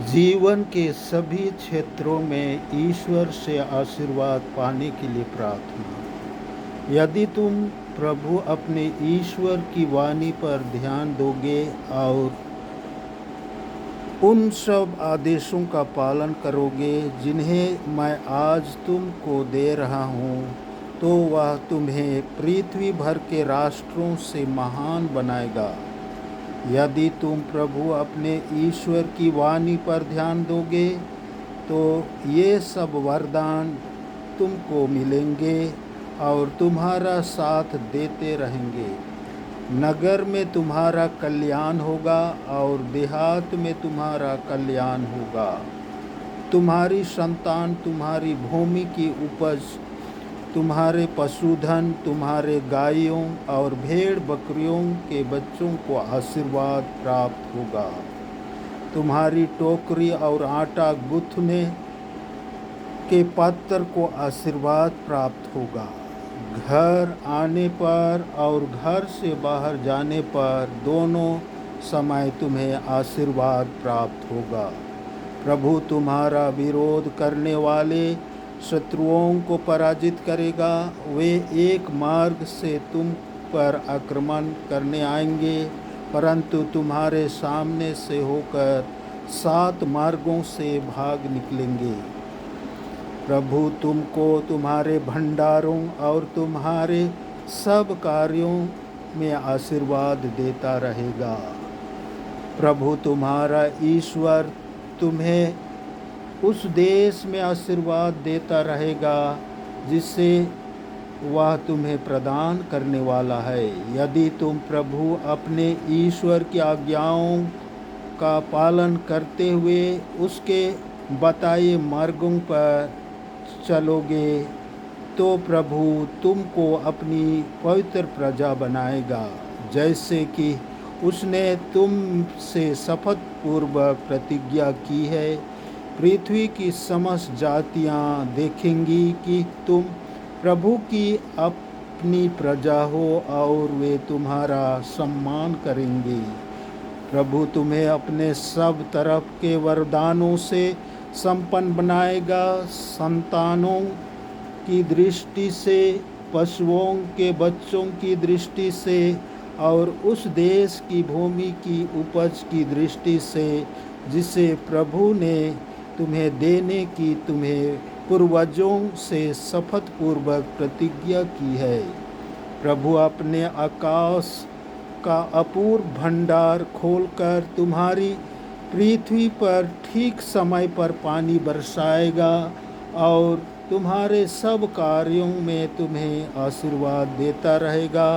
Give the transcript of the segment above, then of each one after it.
जीवन के सभी क्षेत्रों में ईश्वर से आशीर्वाद पाने के लिए प्रार्थना। यदि तुम प्रभु अपने ईश्वर की वाणी पर ध्यान दोगे और उन सब आदेशों का पालन करोगे जिन्हें मैं आज तुमको दे रहा हूँ, तो वह तुम्हें पृथ्वी भर के राष्ट्रों से महान बनाएगा। यदि तुम प्रभु अपने ईश्वर की वाणी पर ध्यान दोगे तो ये सब वरदान तुमको मिलेंगे और तुम्हारा साथ देते रहेंगे। नगर में तुम्हारा कल्याण होगा और देहात में तुम्हारा कल्याण होगा। तुम्हारी संतान, तुम्हारी भूमि की उपज, तुम्हारे पशुधन, तुम्हारे गायों और भेड़ बकरियों के बच्चों को आशीर्वाद प्राप्त होगा। तुम्हारी टोकरी और आटा गूँथने के पात्र को आशीर्वाद प्राप्त होगा। घर आने पर और घर से बाहर जाने पर दोनों समय तुम्हें आशीर्वाद प्राप्त होगा। प्रभु तुम्हारा विरोध करने वाले शत्रुओं को पराजित करेगा। वे एक मार्ग से तुम पर आक्रमण करने आएंगे, परंतु तुम्हारे सामने से होकर 7 मार्गों से भाग निकलेंगे। प्रभु तुमको तुम्हारे भंडारों और तुम्हारे सब कार्यों में आशीर्वाद देता रहेगा। प्रभु तुम्हारा ईश्वर तुम्हें उस देश में आशीर्वाद देता रहेगा जिसे वह तुम्हें प्रदान करने वाला है। यदि तुम प्रभु अपने ईश्वर की आज्ञाओं का पालन करते हुए उसके बताए मार्गों पर चलोगे तो प्रभु तुमको अपनी पवित्र प्रजा बनाएगा, जैसे कि उसने तुमसे शपथ पूर्वक प्रतिज्ञा की है। पृथ्वी की समस्त जातियां देखेंगी कि तुम प्रभु की अपनी प्रजा हो और वे तुम्हारा सम्मान करेंगे। प्रभु तुम्हें अपने सब तरफ के वरदानों से संपन्न बनाएगा, संतानों की दृष्टि से, पशुओं के बच्चों की दृष्टि से और उस देश की भूमि की उपज की दृष्टि से जिसे प्रभु ने तुम्हें देने की तुम्हें पूर्वजों से शपथ पूर्वक प्रतिज्ञा की है। प्रभु अपने आकाश का अपूर्व भंडार खोलकर तुम्हारी पृथ्वी पर ठीक समय पर पानी बरसाएगा और तुम्हारे सब कार्यों में तुम्हें आशीर्वाद देता रहेगा।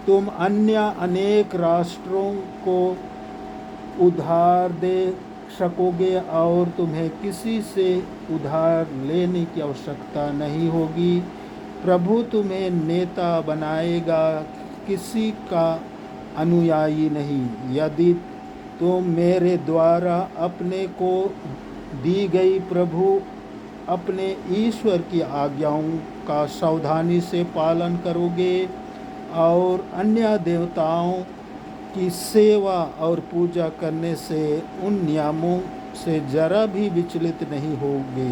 तुम अन्य अनेक राष्ट्रों को उधार दे सकोगे और तुम्हें किसी से उधार लेने की आवश्यकता नहीं होगी। प्रभु तुम्हें नेता बनाएगा, किसी का अनुयायी नहीं। यदि तुम मेरे द्वारा अपने को दी गई प्रभु अपने ईश्वर की आज्ञाओं का सावधानी से पालन करोगे और अन्य देवताओं की सेवा और पूजा करने से उन नियमों से जरा भी विचलित नहीं होगे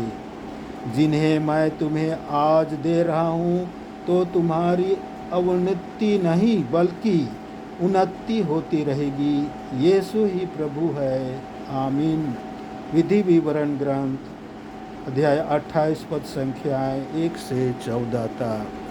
जिन्हें मैं तुम्हें आज दे रहा हूँ, तो तुम्हारी अवनति नहीं बल्कि उन्नति होती रहेगी। यीशु ही प्रभु है। आमीन। विधि विवरण ग्रंथ अध्याय 28 पद संख्याएँ 1 से 14 तक।